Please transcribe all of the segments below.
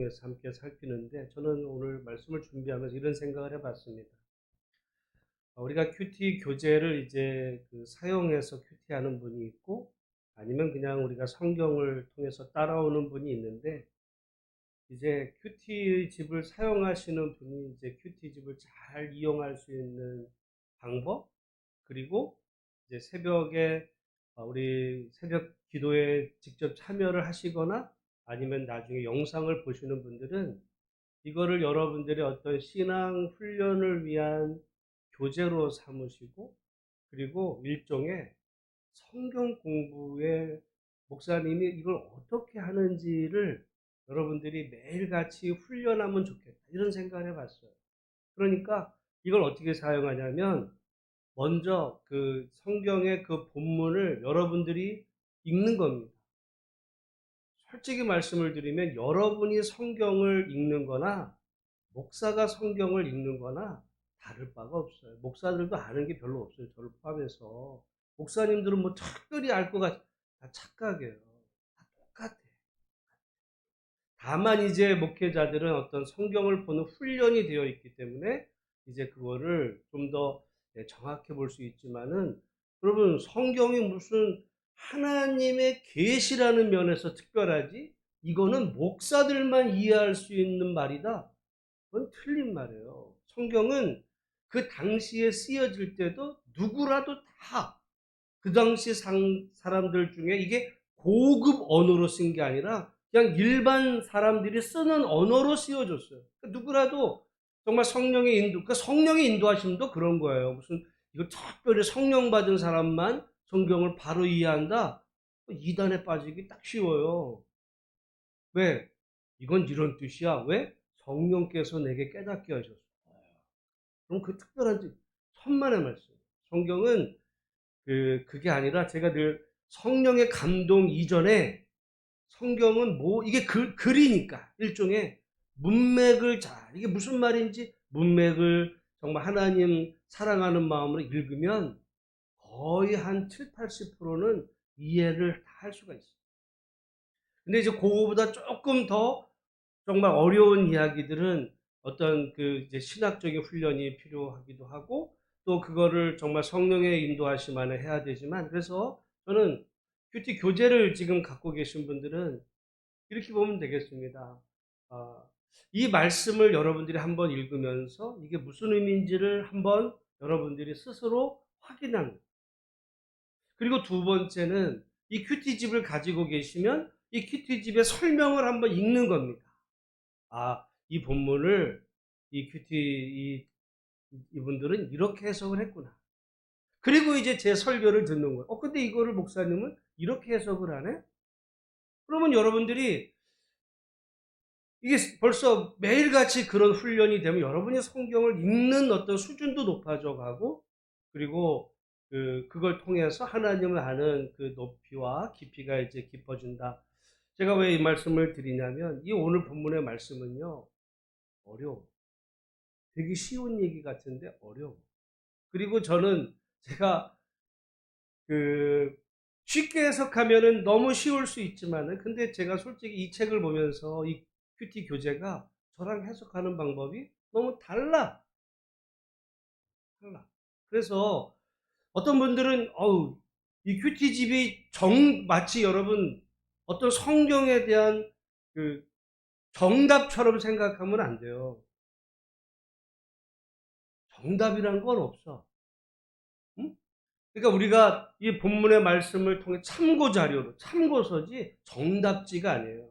에서 함께 살피는데, 저는 오늘 말씀을 준비하면서 이런 생각을 해봤습니다. 우리가 큐티 교재를 이제 사용해서 큐티하는 분이 있고, 아니면 그냥 우리가 성경을 통해서 따라오는 분이 있는데, 이제 큐티 집을 사용하시는 분이 이제 큐티 집을 잘 이용할 수 있는 방법, 그리고 이제 새벽에 우리 새벽 기도에 직접 참여를 하시거나 아니면 나중에 영상을 보시는 분들은 이거를 여러분들의 어떤 신앙 훈련을 위한 교재로 삼으시고, 그리고 일종의 성경 공부에 목사님이 이걸 어떻게 하는지를 여러분들이 매일같이 훈련하면 좋겠다, 이런 생각을 해봤어요. 그러니까 이걸 어떻게 사용하냐면, 먼저 그 성경의 그 본문을 여러분들이 읽는 겁니다. 솔직히 말씀을 드리면 여러분이 성경을 읽는 거나 목사가 성경을 읽는 거나 다를 바가 없어요. 목사들도 아는 게 별로 없어요, 저를 포함해서. 목사님들은 뭐 특별히 알 것 같아. 다 착각이에요. 다 똑같아. 다만 이제 목회자들은 어떤 성경을 보는 훈련이 되어 있기 때문에 이제 그거를 좀 더 정확히 볼 수 있지만은, 여러분, 성경이 무슨 하나님의 계시라는 면에서 특별하지, 이거는 목사들만 이해할 수 있는 말이다, 그건 틀린 말이에요. 성경은 그 당시에 쓰여질 때도 누구라도 다 그 당시 사람들 중에 이게 고급 언어로 쓴 게 아니라 그냥 일반 사람들이 쓰는 언어로 쓰여졌어요. 그러니까 누구라도 정말 성령의 인도, 그러니까 성령의 인도하심도 그런 거예요. 무슨 이거 특별히 성령 받은 사람만 성경을 바로 이해한다? 이단에 빠지기 딱 쉬워요. 왜? 이건 이런 뜻이야. 왜? 성령께서 내게 깨닫게 하셨어. 그럼 그 특별한 뜻, 천만의 말씀. 성경은 그게 아니라, 제가 늘 성령의 감동 이전에 성경은 뭐, 이게 글이니까 일종의 문맥을 잘, 이게 무슨 말인지 문맥을 정말 하나님 사랑하는 마음으로 읽으면 거의 한 7, 80%는 이해를 다 할 수가 있어요. 근데 이제 그거보다 조금 더 정말 어려운 이야기들은 어떤 이제 신학적인 훈련이 필요하기도 하고, 또 그거를 정말 성령의 인도하심 안에 해야 되지만, 그래서 저는 큐티 교재를 지금 갖고 계신 분들은 이렇게 보면 되겠습니다. 이 말씀을 여러분들이 한번 읽으면서 이게 무슨 의미인지를 한번 여러분들이 스스로 확인하는. 그리고 두 번째는 이 큐티집을 가지고 계시면 이 큐티집의 설명을 한번 읽는 겁니다. 이 본문을 이분들은 이렇게 해석을 했구나. 그리고 이제 제 설교를 듣는 거예요. 근데 이거를 목사님은 이렇게 해석을 하네? 그러면 여러분들이 이게 벌써 매일같이 그런 훈련이 되면 여러분이 성경을 읽는 어떤 수준도 높아져 가고, 그리고 그걸 통해서 하나님을 아는 그 높이와 깊이가 이제 깊어진다. 제가 왜 이 말씀을 드리냐면, 이 오늘 본문의 말씀은요, 어려워. 되게 쉬운 얘기 같은데 어려워. 그리고 저는 제가 쉽게 해석하면은 너무 쉬울 수 있지만은, 근데 제가 솔직히 이 책을 보면서 이 큐티 교재가 저랑 해석하는 방법이 너무 달라. 그래서 어떤 분들은 이 큐티 집이 마치 여러분 어떤 성경에 대한 정답처럼 생각하면 안 돼요. 정답이란 건 없어. 응? 그러니까 우리가 이 본문의 말씀을 통해 참고 자료로, 참고서지 정답지가 아니에요.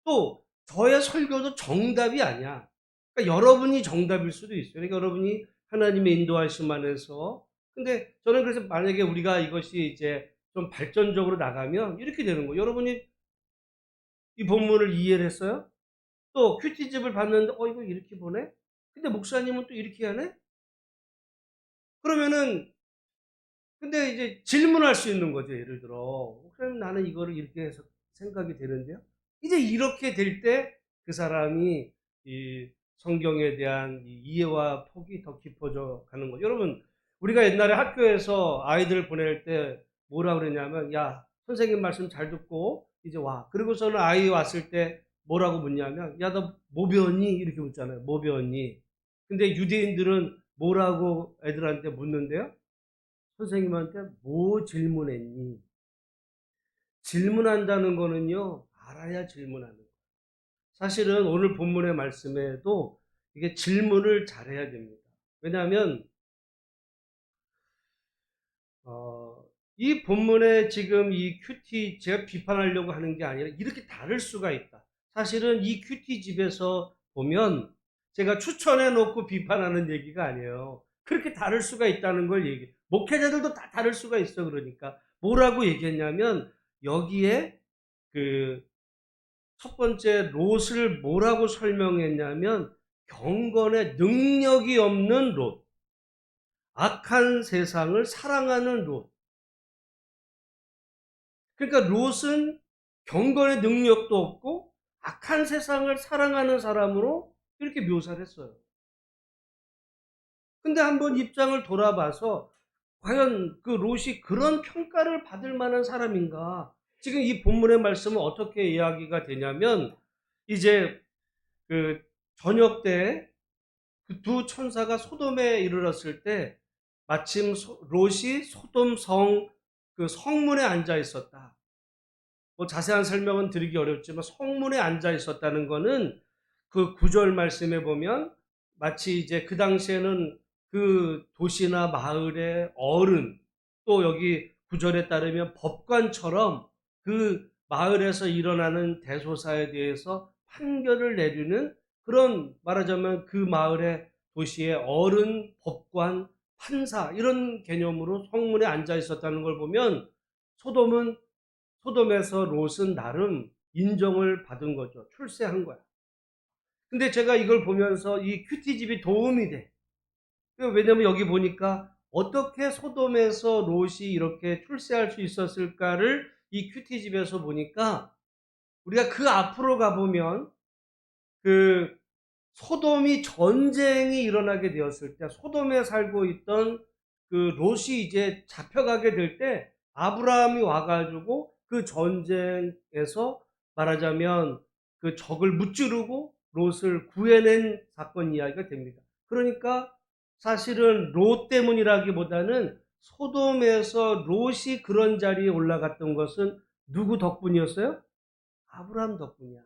또 저의 설교도 정답이 아니야. 그러니까 여러분이 정답일 수도 있어요. 그러니까 여러분이 하나님의 인도하심 안에서. 근데 저는 그래서 만약에 우리가 이것이 이제 좀 발전적으로 나가면 이렇게 되는 거예요. 여러분이 이 본문을 이해를 했어요? 또 큐티집을 봤는데 이거 이렇게 보네? 근데 목사님은 또 이렇게 하네? 그러면은 근데 이제 질문할 수 있는 거죠. 예를 들어, 그럼 나는 이거를 이렇게 해서 생각이 되는데요. 이제 이렇게 될 때 그 사람이 이 성경에 대한 이 이해와 폭이 더 깊어져 가는 거죠. 여러분, 우리가 옛날에 학교에서 아이들 보낼 때 뭐라 그러냐면, 야, 선생님 말씀 잘 듣고 이제 와. 그리고서는 아이 왔을 때 뭐라고 묻냐면, 야, 너 뭐 배웠니? 이렇게 묻잖아요. 뭐 배웠니? 근데 유대인들은 뭐라고 애들한테 묻는데요? 선생님한테 뭐 질문했니? 질문한다는 거는요, 알아야 질문하는 거예요. 사실은 오늘 본문의 말씀에도 이게 질문을 잘해야 됩니다. 왜냐하면 이 본문에 지금 이 큐티 제가 비판하려고 하는 게 아니라 이렇게 다를 수가 있다. 사실은 이 큐티 집에서 보면 제가 추천해 놓고 비판하는 얘기가 아니에요. 그렇게 다를 수가 있다는 걸 얘기해. 목회자들도 다 다를 수가 있어. 그러니까 뭐라고 얘기했냐면 여기에 그 첫 번째 롯을 뭐라고 설명했냐면 경건의 능력이 없는 롯, 악한 세상을 사랑하는 롯. 그러니까 롯은 경건의 능력도 없고 악한 세상을 사랑하는 사람으로 이렇게 묘사를 했어요. 근데 한번 입장을 돌아봐서 과연 그 롯이 그런 평가를 받을 만한 사람인가? 지금 이 본문의 말씀은 어떻게 이야기가 되냐면 이제 그 저녁 때 그 두 천사가 소돔에 이르렀을 때 마침 롯이 소돔 그 성문에 앉아 있었다. 뭐 자세한 설명은 드리기 어렵지만 성문에 앉아 있었다는 거는 그 9절 말씀에 보면 마치 이제 그 당시에는 그 도시나 마을의 어른, 또 여기 9절에 따르면 법관처럼 그 마을에서 일어나는 대소사에 대해서 판결을 내리는 그런, 말하자면 그 마을의 도시의 어른, 법관, 판사, 이런 개념으로 성문에 앉아 있었다는 걸 보면 소돔에서 롯은 나름 인정을 받은 거죠. 출세한 거야. 근데 제가 이걸 보면서 이 큐티집이 도움이 돼. 왜냐면 여기 보니까 어떻게 소돔에서 롯이 이렇게 출세할 수 있었을까를 이 큐티집에서 보니까 우리가 그 앞으로 가보면 그 소돔이 전쟁이 일어나게 되었을 때 소돔에 살고 있던 그 롯이 이제 잡혀가게 될 때 아브라함이 와가지고 그 전쟁에서 말하자면 그 적을 무찌르고 롯을 구해낸 사건 이야기가 됩니다. 그러니까 사실은 롯 때문이라기보다는 소돔에서 롯이 그런 자리에 올라갔던 것은 누구 덕분이었어요? 아브라함 덕분이야.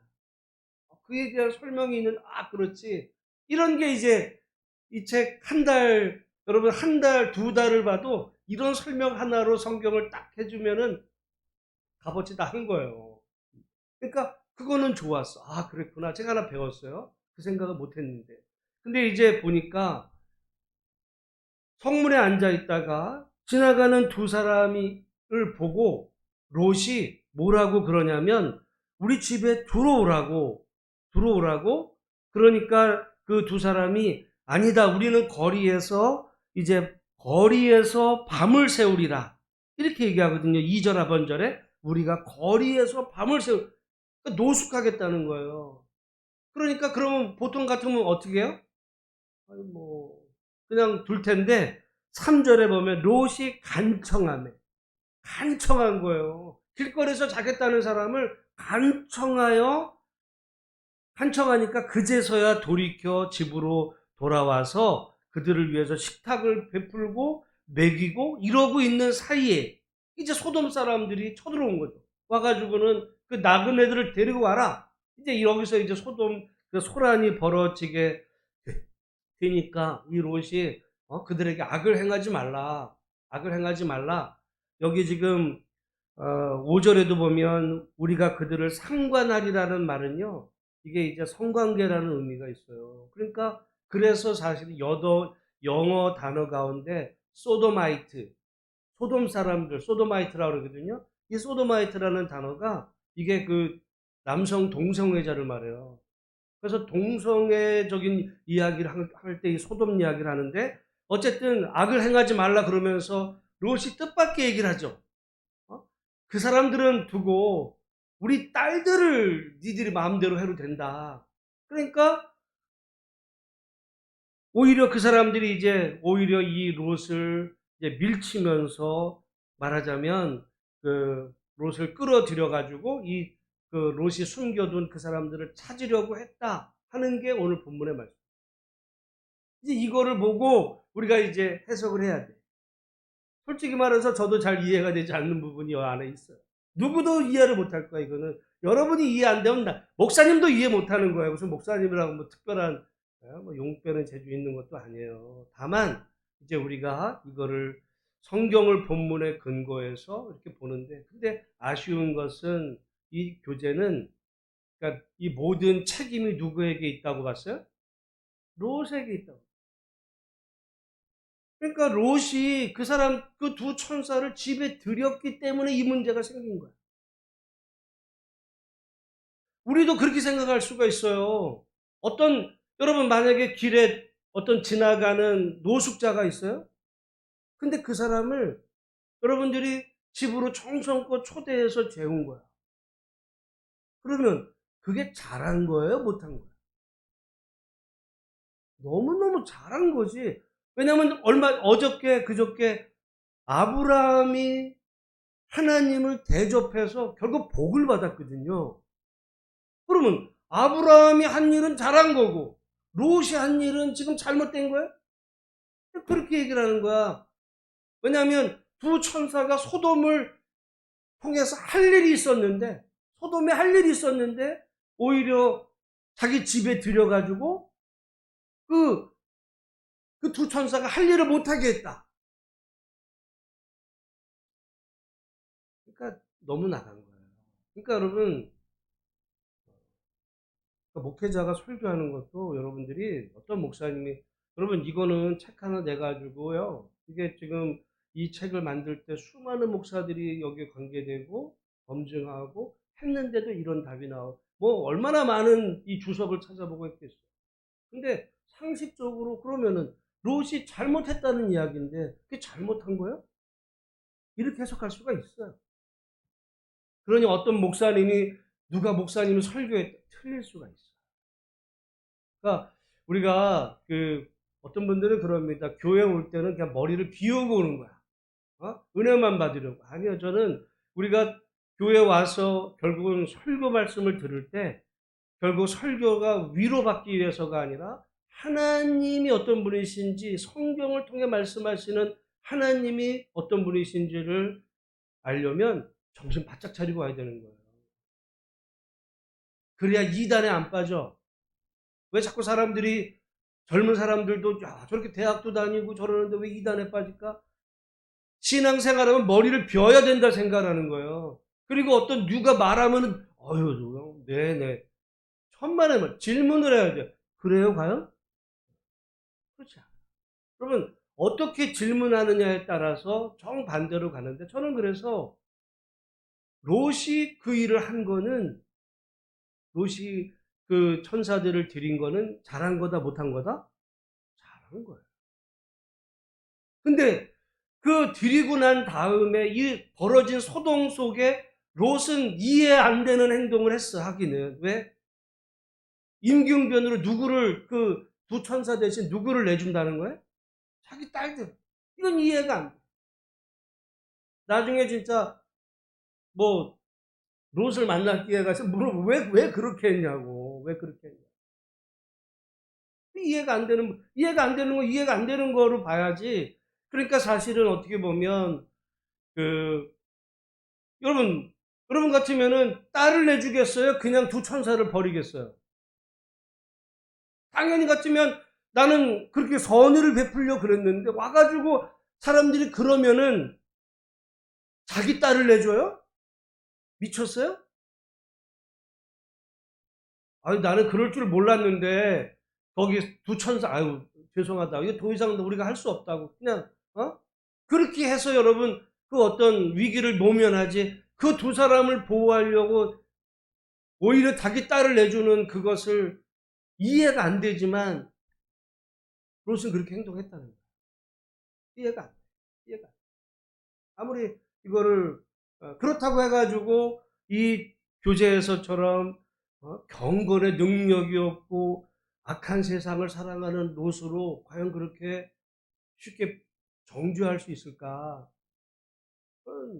그에 대한 설명이 있는, 그렇지. 이런 게 이제 이 책 한 달, 여러분 한 달, 두 달을 봐도 이런 설명 하나로 성경을 딱 해주면은 값어치 다 한 거예요. 그러니까 그거는 좋았어. 그랬구나. 제가 하나 배웠어요. 그 생각을 못 했는데. 근데 이제 보니까 성문에 앉아 있다가 지나가는 두 사람을 보고 롯이 뭐라고 그러냐면 우리 집에 들어오라고. 그러니까 그 두 사람이 아니다. 우리는 거리에서 밤을 새우리라. 이렇게 얘기하거든요. 2절 하반절에 우리가 거리에서 밤을 그러니까 노숙하겠다는 거예요. 그러니까 그러면 보통 같으면 어떻게 해요? 그냥 둘 텐데 3절에 보면 롯이 간청한 거예요. 길거리에서 자겠다는 사람을 간청하니까 그제서야 돌이켜 집으로 돌아와서 그들을 위해서 식탁을 베풀고 먹이고 이러고 있는 사이에 이제 소돔 사람들이 쳐들어온 거죠. 와가지고는 그 나그네들을 데리고 와라. 이제 여기서 이제 소돔 그 소란이 벌어지게 되니까 이 롯이 그들에게 악을 행하지 말라. 여기 지금 5절에도 보면 우리가 그들을 상관하리라는 말은요. 이게 이제 성관계라는 의미가 있어요. 그러니까 그래서 사실 영어 단어 가운데 소돔 사람들, 소도마이트라고 그러거든요. 이 소도마이트라는 단어가 이게 그 남성 동성애자를 말해요. 그래서 동성애적인 이야기를 할 때 이 소돔 이야기를 하는데 어쨌든 악을 행하지 말라 그러면서 롯이 뜻밖의 얘기를 하죠. 그 사람들은 두고 우리 딸들을 니들이 마음대로 해도 된다. 그러니까 오히려 그 사람들이 오히려 이 롯을 이제 밀치면서 말하자면 그 롯을 끌어들여 가지고 이 그 롯이 숨겨둔 그 사람들을 찾으려고 했다 하는 게 오늘 본문의 말씀. 이제 이거를 보고 우리가 이제 해석을 해야 돼. 솔직히 말해서 저도 잘 이해가 되지 않는 부분이 이 안에 있어요. 누구도 이해를 못할 거야, 이거는. 여러분이 이해 안 되면 목사님도 이해 못하는 거예요. 무슨 목사님이라고 뭐 특별한 뭐 용빼는 재주 있는 것도 아니에요. 다만 이제 우리가 이거를 성경을 본문에 근거해서 이렇게 보는데, 근데 아쉬운 것은 이 교재는, 그러니까 이 모든 책임이 누구에게 있다고 봤어요? 롯에게 있다고. 그러니까 롯이 그 사람 그 두 천사를 집에 들였기 때문에 이 문제가 생긴 거야. 우리도 그렇게 생각할 수가 있어요. 여러분 만약에 길에 어떤 지나가는 노숙자가 있어요? 근데 그 사람을 여러분들이 집으로 정성껏 초대해서 재운 거야. 그러면 그게 잘한 거예요? 못한 거예요? 너무너무 잘한 거지. 왜냐면 그저께 아브라함이 하나님을 대접해서 결국 복을 받았거든요. 그러면 아브라함이 한 일은 잘한 거고 롯이 한 일은 지금 잘못된 거예요? 그렇게 얘기를 하는 거야. 왜냐하면 두 천사가 소돔을 통해서 할 일이 있었는데, 소돔에 할 일이 있었는데 오히려 자기 집에 들여가지고 그 두 천사가 할 일을 못하게 했다. 그러니까 너무 나간 거예요. 그러니까 여러분, 목회자가 설교하는 것도 여러분들이 어떤 목사님이, 여러분 이거는 책 하나 내가지고요, 이게 지금 이 책을 만들 때 수많은 목사들이 여기에 관계되고 검증하고 했는데도 이런 답이 나오고, 뭐 얼마나 많은 이 주석을 찾아보고 했겠어요. 근데 상식적으로 그러면은 롯이 잘못했다는 이야기인데 그게 잘못한 거예요? 이렇게 해석할 수가 있어요. 그러니 어떤 목사님이, 누가 목사님이 설교에 틀릴 수가 있어요. 그러니까 우리가 어떤 분들은 그럽니다. 교회 올 때는 그냥 머리를 비우고 오는 거야. 은혜만 받으려고. 아니요, 저는 우리가 교회 와서 결국은 설교 말씀을 들을 때 결국 설교가 위로받기 위해서가 아니라 하나님이 어떤 분이신지, 성경을 통해 말씀하시는 하나님이 어떤 분이신지를 알려면 정신 바짝 차리고 와야 되는 거예요. 그래야 이단에 안 빠져. 왜 자꾸 사람들이, 젊은 사람들도 야 저렇게 대학도 다니고 저러는데 왜 이단에 빠질까? 신앙생활하면 머리를 비워야 된다 생각하는 거예요. 그리고 어떤 누가 말하면은 어휴 네네 천만의 말 질문을 해야죠. 그래요 과연? 그렇지 않아요. 그러면 어떻게 질문하느냐에 따라서 정반대로 가는데, 저는 그래서 롯이 그 일을 한 거는, 롯이 그 천사들을 들인 거는 잘한 거다 못한 거다? 잘한 거예요. 근데 그 들이고 난 다음에 이 벌어진 소동 속에 롯은 이해 안 되는 행동을 했어. 하기는 왜? 임기응변으로 누구를, 그 두 천사 대신 누구를 내준다는 거예요? 자기 딸들. 이건 이해가 안 돼. 나중에 진짜 뭐 롯을 만날 기회가 있어 물어보, 왜 그렇게 했냐고. 왜 그렇게 했냐. 이해가 안 되는 거로 봐야지. 그러니까 사실은 어떻게 보면 그 여러분, 같으면은 딸을 내주겠어요? 그냥 두 천사를 버리겠어요? 당연히 같으면 나는 그렇게 선의를 베풀려 그랬는데 와가지고 사람들이 그러면은 자기 딸을 내줘요? 미쳤어요? 아니 나는 그럴 줄 몰랐는데 거기 두 천사, 아유 죄송하다, 이거 더 이상 우리가 할 수 없다고 그냥 그렇게 해서 여러분 그 어떤 위기를 모면하지, 그 두 사람을 보호하려고 오히려 자기 딸을 내주는 그것을 이해가 안 되지만 롯은 그렇게 행동했다는 거예요. 이해가 안 돼. 이해가 안 돼. 아무리 이거를 그렇다고 해가지고 이 교재에서처럼 경건의 능력이 없고 악한 세상을 사랑하는 롯으로 과연 그렇게 쉽게 정죄할 수 있을까?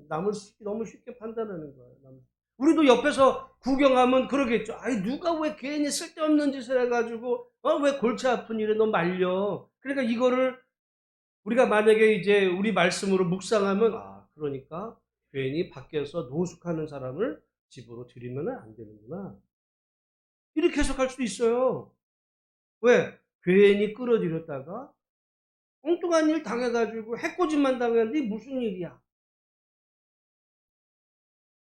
너무 쉽게 판단하는 거예요. 우리도 옆에서 구경하면 그러겠죠. 아이, 누가 왜 괜히 쓸데없는 짓을 해가지고, 왜 골치 아픈 일에 너 말려. 그러니까 이거를 우리가 만약에 이제 우리 말씀으로 묵상하면, 그러니까 괜히 밖에서 노숙하는 사람을 집으로 들이면 안 되는구나. 이렇게 해석할 수도 있어요. 왜? 괜히 끌어들였다가 엉뚱한 일 당해가지고 해코지만 당했는데 무슨 일이야.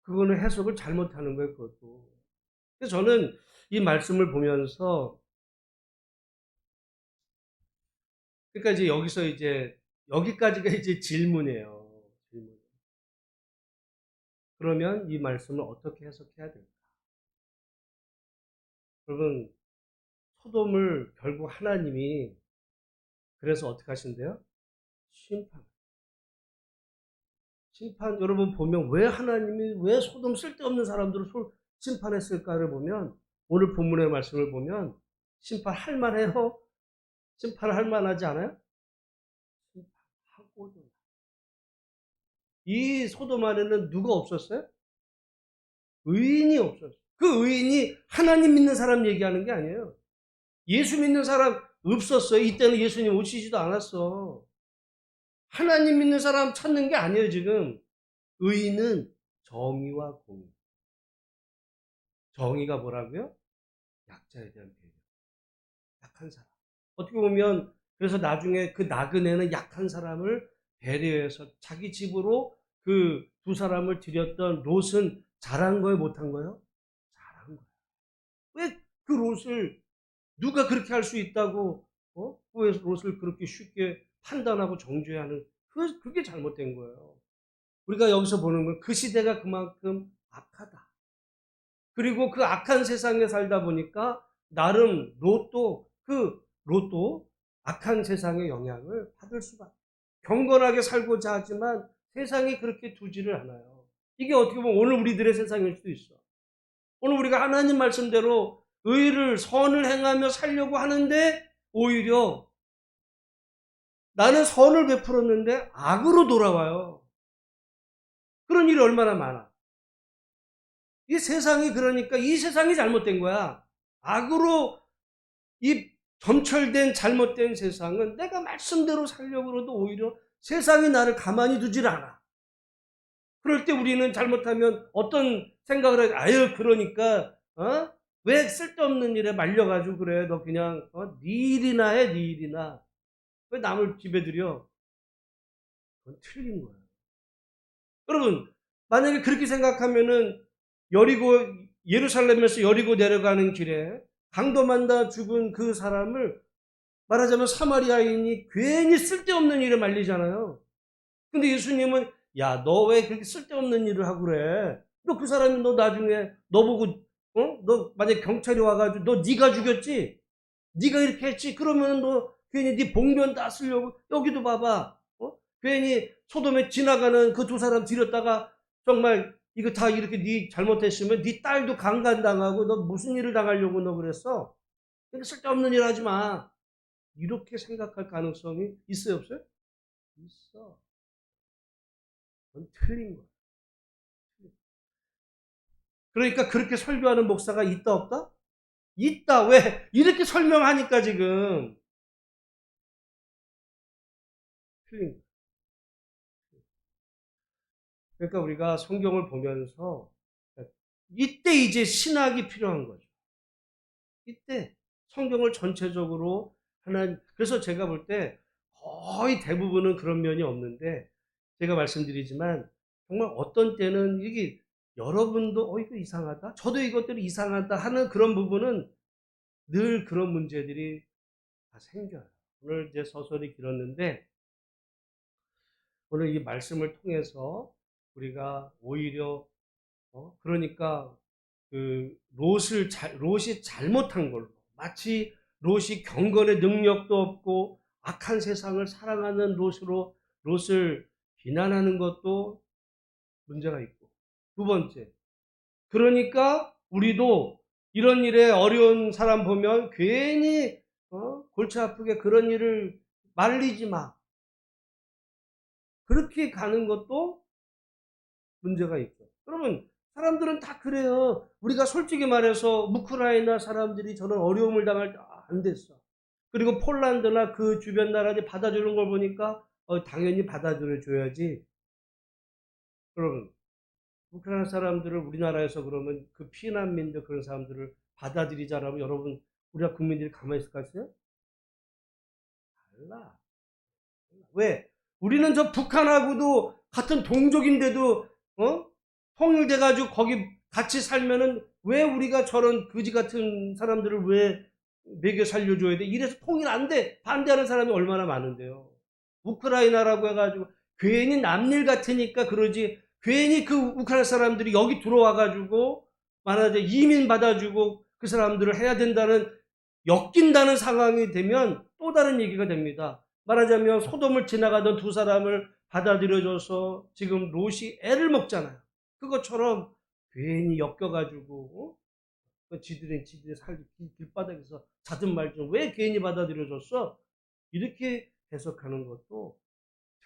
그거는 해석을 잘못하는 거예요, 그것도. 그래서 저는 이 말씀을 보면서, 그러니까 이제 여기서 이제, 여기까지가 이제 질문이에요. 질문. 그러면 이 말씀을 어떻게 해석해야 될까? 여러분, 소돔을 결국 하나님이 그래서 어떻게 하신대요? 심판. 심판, 여러분 보면 왜 하나님이 왜 소돔 쓸데없는 사람들을 심판했을까를 보면, 오늘 본문의 말씀을 보면 심판할 만해요? 심판할 만하지 않아요? 심판하고도. 이 소돔 안에는 누가 없었어요? 의인이 없었어요. 그 의인이 하나님 믿는 사람 얘기하는 게 아니에요. 예수 믿는 사람 없었어요. 이때는 예수님 오시지도 않았어. 하나님 믿는 사람 찾는 게 아니에요, 지금. 의인은 정의와 공의. 정의가 뭐라고요? 약자에 대한 배려. 약한 사람. 어떻게 보면 그래서 나중에 그 나그네는 약한 사람을 배려해서 자기 집으로 그 두 사람을 들였던 롯은 잘한 거예요, 못한 거예요? 잘한 거예요. 왜 그 롯을 누가 그렇게 할 수 있다고 왜 롯을 그렇게 쉽게 판단하고 정죄하는, 그게 잘못된 거예요. 우리가 여기서 보는 건 그 시대가 그만큼 악하다. 그리고 그 악한 세상에 살다 보니까 나름 롯도 악한 세상의 영향을 받을 수밖에. 경건하게 살고자 하지만 세상이 그렇게 두지를 않아요. 이게 어떻게 보면 오늘 우리들의 세상일 수도 있어. 오늘 우리가 하나님 말씀대로 의를 선을 행하며 살려고 하는데 오히려 나는 선을 베풀었는데 악으로 돌아와요. 그런 일이 얼마나 많아. 이 세상이, 그러니까 이 세상이 잘못된 거야. 악으로 이 점철된 잘못된 세상은 내가 말씀대로 살려고 그러도 오히려 세상이 나를 가만히 두질 않아. 그럴 때 우리는 잘못하면 어떤 생각을 해? 아유, 그러니까 왜 쓸데없는 일에 말려가지고 그래? 너 그냥 네 일이나 해, 네 일이나. 왜 남을 집에 들여? 그건 틀린 거야. 여러분, 만약에 그렇게 생각하면은 예루살렘에서 여리고 내려가는 길에 강도 만나 죽은 그 사람을 말하자면 사마리아인이 괜히 쓸데없는 일에 말리잖아요. 근데 예수님은, 야, 너 왜 그렇게 쓸데없는 일을 하고 그래? 너 그 사람이 너 나중에 너 보고 너 만약에 경찰이 와가지고 너 네가 죽였지? 네가 이렇게 했지? 그러면 너 괜히 네 봉변 다 쓰려고. 여기도 봐봐. 괜히 소돔에 지나가는 그 두 사람 들였다가 정말 이거 다 이렇게 네 잘못했으면 네 딸도 강간당하고 너 무슨 일을 당하려고 너 그랬어? 그러니까 쓸데없는 일 하지 마. 이렇게 생각할 가능성이 있어요, 없어요? 있어. 그건 틀린 거야. 그러니까 그렇게 설교하는 목사가 있다, 없다? 있다. 왜? 이렇게 설명하니까 지금. 틀린 거야. 그러니까 우리가 성경을 보면서 이때 이제 신학이 필요한 거죠. 이때 성경을 전체적으로 그래서 제가 볼 때 거의 대부분은 그런 면이 없는데, 제가 말씀드리지만 정말 어떤 때는 이게 여러분도 이거 이상하다, 저도 이것들이 이상하다 하는 그런 부분은 늘 그런 문제들이 다 생겨요. 오늘 이제 서설이 길었는데, 오늘 이 말씀을 통해서 우리가 오히려 그러니까 그 롯이 잘못한 걸로, 마치 롯이 경건의 능력도 없고 악한 세상을 사랑하는 롯을 비난하는 것도 문제가 있고, 두 번째, 그러니까 우리도 이런 일에 어려운 사람 보면 괜히 골치 아프게 그런 일을 말리지 마. 그렇게 가는 것도 문제가 있죠. 그러면 사람들은 다 그래요. 우리가 솔직히 말해서 우크라이나 사람들이 저런 어려움을 당할 때 안 됐어. 그리고 폴란드나 그 주변 나라들이 받아주는 걸 보니까 당연히 받아들여줘야지. 그러면 우크라이나 사람들을 우리나라에서 그러면 그 피난민들 그런 사람들을 받아들이자라면 여러분 우리가 국민들이 가만히 있을 것 같아요? 달라. 왜? 우리는 저 북한하고도 같은 동족인데도 통일돼가지고 거기 같이 살면은 왜 우리가 저런 거지 같은 사람들을 왜 먹여 살려줘야 돼? 이래서 통일 안 돼. 반대하는 사람이 얼마나 많은데요. 우크라이나라고 해가지고 괜히 남일 같으니까 그러지. 괜히 그 우크라이나 사람들이 여기 들어와가지고 말하자면 이민 받아주고 그 사람들을 해야 된다는 엮인다는 상황이 되면 또 다른 얘기가 됩니다. 말하자면 소돔을 지나가던 두 사람을 받아들여줘서 지금 롯이 애를 먹잖아요. 그것처럼 괜히 엮여가지고 지들이 살 길바닥에서 자든 말든 왜 괜히 받아들여줬어? 이렇게 해석하는 것도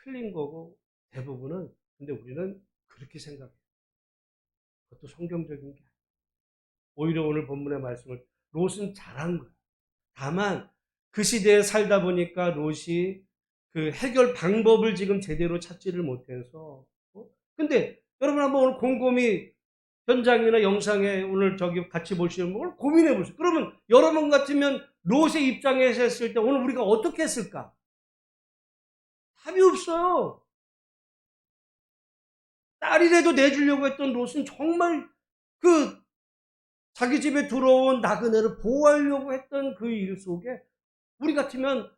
틀린 거고 대부분은 근데 우리는 그렇게 생각해요. 그것도 성경적인 게 아니에요. 오히려 오늘 본문의 말씀을 롯은 잘한 거예요. 다만 그 시대에 살다 보니까 롯이 그 해결 방법을 지금 제대로 찾지를 못해서 근데 여러분 한번 오늘 곰곰이 현장이나 영상에 오늘 저기 같이 보시는 걸 고민해 보세요. 그러면 여러분 같으면 롯의 입장에서 했을 때 오늘 우리가 어떻게 했을까? 답이 없어요. 딸이라도 내주려고 했던 롯은 정말 그 자기 집에 들어온 나그네를 보호하려고 했던 그 일 속에 우리 같으면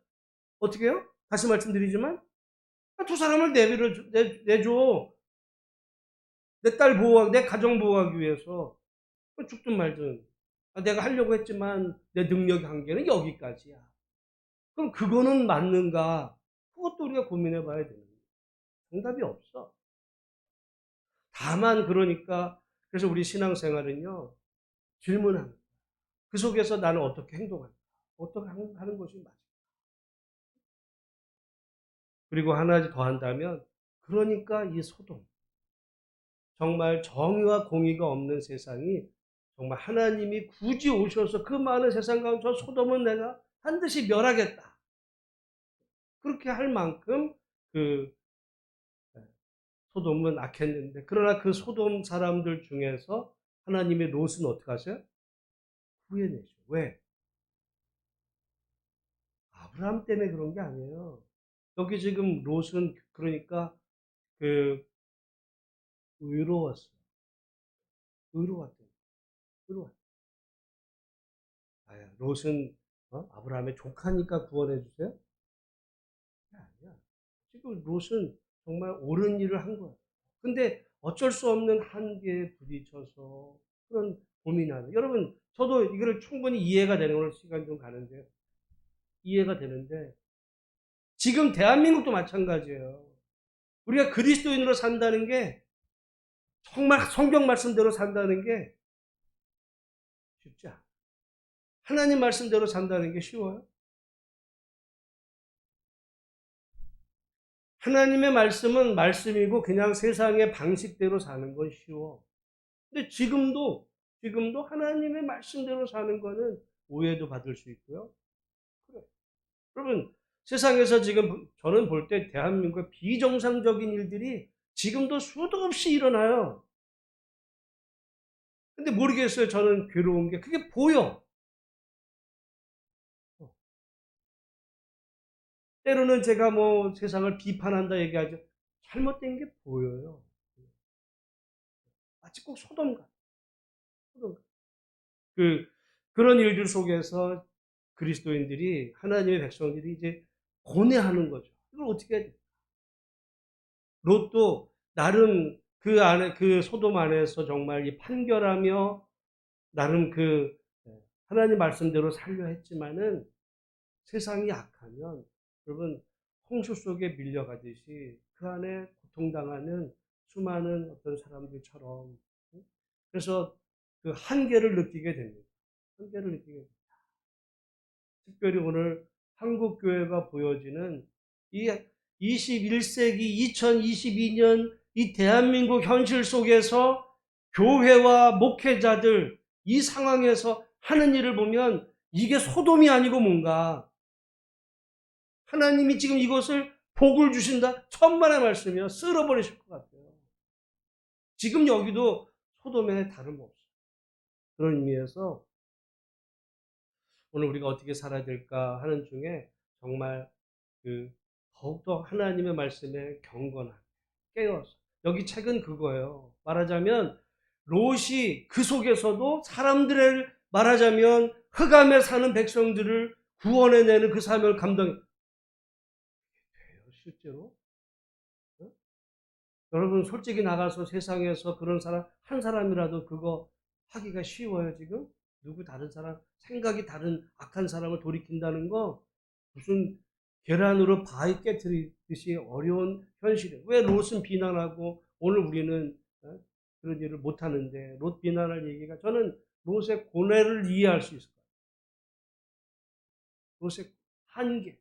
어떻게 해요? 다시 말씀드리지만 두 사람을 내줘. 내 딸 보호하기, 내 가정 보호하기 위해서 죽든 말든 내가 하려고 했지만 내 능력 한계는 여기까지야. 그럼 그거는 맞는가? 그것도 우리가 고민해 봐야 되는 거예요. 정답이 없어. 다만 그러니까 그래서 우리 신앙생활은요. 질문하는 거예요. 그 속에서 나는 어떻게 행동할까? 어떻게 하는 것이 맞을까? 그리고 하나 더 한다면 그러니까 이 소돔 정말 정의와 공의가 없는 세상이 정말 하나님이 굳이 오셔서 그 많은 세상 가운데 저 소돔은 내가 반드시 멸하겠다. 그렇게 할 만큼 그 소돔은 악했는데 그러나 그 소돔 사람들 중에서 하나님의 롯은 어떻게 하세요? 구해내죠. 왜? 아브라함 때문에 그런 게 아니에요. 여기 지금 롯은 그러니까 그 의로웠어요. 의로웠던 의로웠. 아야, 롯은 아브라함의 조카니까 구원해 주세요? 아니야. 지금 롯은 정말 옳은 일을 한 거야. 근데 어쩔 수 없는 한계에 부딪혀서 그런 고민하는. 여러분, 저도 이거를 충분히 이해가 되는 오늘 시간 좀 가는데 이해가 되는데 지금 대한민국도 마찬가지예요. 우리가 그리스도인으로 산다는 게 정말 성경 말씀대로 산다는 게 쉽지 않아. 하나님 말씀대로 산다는 게 쉬워요? 하나님의 말씀은 말씀이고 그냥 세상의 방식대로 사는 건 쉬워. 근데 지금도 하나님의 말씀대로 사는 거는 오해도 받을 수 있고요. 그래. 여러분, 세상에서 지금 저는 볼 때 대한민국의 비정상적인 일들이 지금도 수도 없이 일어나요. 근데 모르겠어요. 저는 괴로운 게 그게 보여. 때로는 제가 뭐 세상을 비판한다 얘기하죠. 잘못된 게 보여요. 마치 꼭 소돔 같아. 소돔 같아. 그런 일들 속에서 그리스도인들이, 하나님의 백성들이 이제 고뇌하는 거죠. 이걸 어떻게 해야 돼? 롯도 나름 그 안에, 그 소돔 안에서 정말 이 판결하며 나름 그 하나님 말씀대로 살려 했지만은 세상이 약하면 여러분 홍수 속에 밀려가듯이 그 안에 고통당하는 수많은 어떤 사람들처럼 그래서 그 한계를 느끼게 됩니다. 한계를 느끼게 됩니다. 특별히 오늘 한국교회가 보여지는 이 21세기 2022년 이 대한민국 현실 속에서 교회와 목회자들 이 상황에서 하는 일을 보면 이게 소돔이 아니고 뭔가 하나님이 지금 이것을 복을 주신다. 천만의 말씀이요. 쓸어버리실 것 같아요. 지금 여기도 소돔에 다름없어요. 그런 의미에서 오늘 우리가 어떻게 살아야 될까 하는 중에 정말 더욱더 하나님의 말씀에 경건하게 깨어서 여기 책은 그거예요. 말하자면 롯이 그 속에서도 사람들을 말하자면 흑암에 사는 백성들을 구원해내는 그 사명을 감당해요. 실제로 여러분 솔직히 나가서 세상에서 그런 사람 한 사람이라도 그거 하기가 쉬워요 지금? 누구 다른 사람 생각이 다른 악한 사람을 돌이킨다는 거 무슨 계란으로 바위 깨트리듯이 어려운 현실이에요. 왜 롯은 비난하고 오늘 우리는 그런 일을 못하는데 롯 비난할 얘기가 저는 롯의 고뇌를 이해할 수 있을 것 같아요. 롯의 한계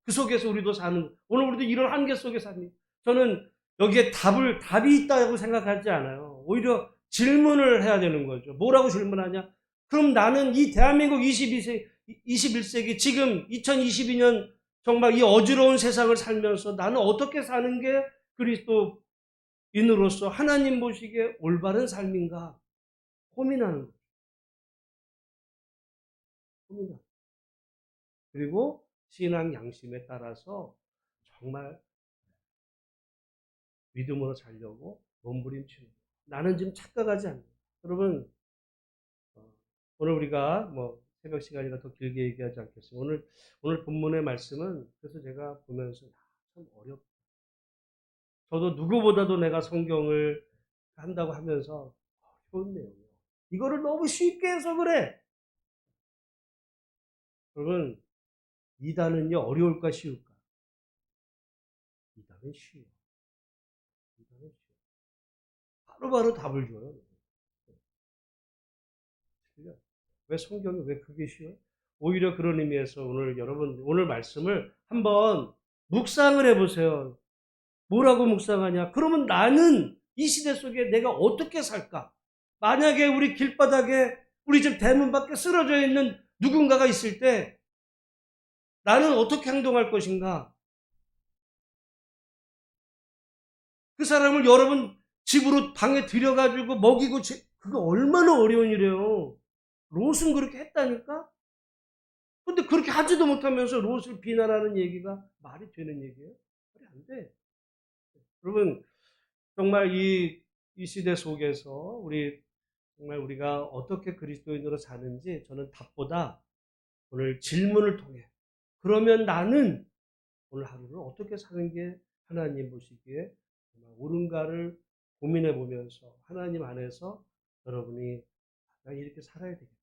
그 속에서 우리도 사는 오늘 우리도 이런 한계 속에 삽니다. 저는 여기에 답이 있다고 생각하지 않아요. 오히려 질문을 해야 되는 거죠. 뭐라고 질문하냐? 그럼 나는 이 대한민국 21세기 지금 2022년 정말 이 어지러운 세상을 살면서 나는 어떻게 사는 게 그리스도인으로서 하나님 보시기에 올바른 삶인가 고민하는 거죠. 고민하는. 그리고 신앙 양심에 따라서 정말 믿음으로 살려고 몸부림치는 거예요. 나는 지금 착각하지 않는 거예요. 여러분 오늘 우리가 뭐 새벽 시간이라 더 길게 얘기하지 않겠습니다. 오늘 본문의 말씀은 그래서 제가 보면서 참 어렵다. 저도 누구보다도 내가 성경을 한다고 하면서 어려운 내용이에요. 이거를 너무 쉽게 해서 그래. 여러분 이단은요 어려울까 쉬울까? 이단은 쉬워. 이단은 쉬워. 바로바로 답을 줘요. 왜 성경이 왜 그게 쉬워요? 오히려 그런 의미에서 오늘 여러분 오늘 말씀을 한번 묵상을 해보세요. 뭐라고 묵상하냐? 그러면 나는 이 시대 속에 내가 어떻게 살까? 만약에 우리 길바닥에 우리 집 대문 밖에 쓰러져 있는 누군가가 있을 때 나는 어떻게 행동할 것인가? 그 사람을 여러분 집으로 방에 들여가지고 먹이고 그거 얼마나 어려운 일이에요. 롯은 그렇게 했다니까? 근데 그렇게 하지도 못하면서 롯을 비난하는 얘기가 말이 되는 얘기예요? 말이 안 돼. 여러분 정말 이 시대 속에서 정말 우리가 어떻게 그리스도인으로 사는지 저는 답보다 오늘 질문을 통해 그러면 나는 오늘 하루를 어떻게 사는 게 하나님 보시기에 정말 옳은가를 고민해 보면서 하나님 안에서 여러분이 나 이렇게 살아야 되겠다.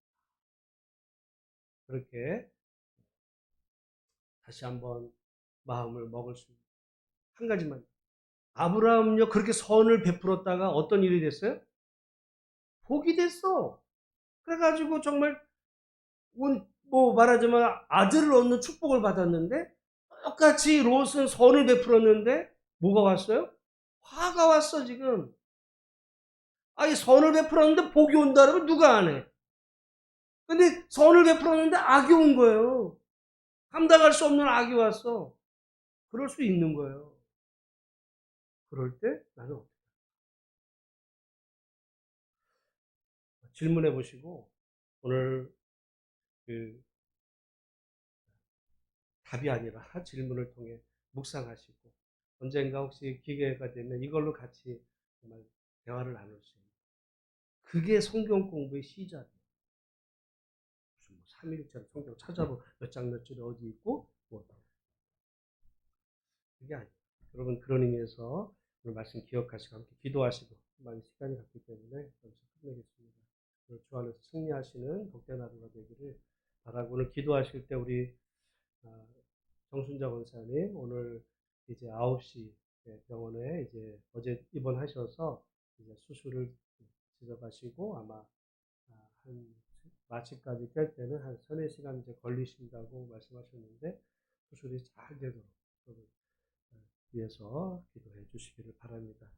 그렇게 다시 한번 마음을 먹을 수 있는 한 가지만. 아브라함요 그렇게 선을 베풀었다가 어떤 일이 됐어요? 복이 됐어. 그래가지고 정말 뭐 말하자면 아들을 얻는 축복을 받았는데 똑같이 롯은 선을 베풀었는데 뭐가 왔어요? 화가 왔어 지금. 아니 선을 베풀었는데 복이 온다 그러면 누가 안 해? 근데 선을 베풀었는데 악이 온 거예요. 감당할 수 없는 악이 왔어. 그럴 수 있는 거예요. 그럴 때 나는 어떻게 질문해 보시고 오늘 그 답이 아니라 질문을 통해 묵상하시고 언젠가 혹시 기회가 되면 이걸로 같이 정말 대화를 나눌 수 있는 그게 성경 공부의 시작이에요. 무슨 뭐 3일째 성경 찾아보 몇 장 몇 절에 어디 있고 뭐 그게 아니에요. 여러분 그런 의미에서 오늘 말씀 기억하시고 함께 기도하시고 많은 시간이 갔기 때문에 여기서 끝내겠습니다. 주 안에서 승리하시는 복된 하루가 되기를 바라고 오늘 기도하실 때 우리 정순자 권사님 오늘 이제 9시 병원에 이제 어제 입원하셔서 이제 수술을 들어가시고 아마 한 마취까지 깰 때는 한 3-4시간 이제 걸리신다고 말씀하셨는데 수술이 잘 되도록 위해서 기도해 주시기를 바랍니다.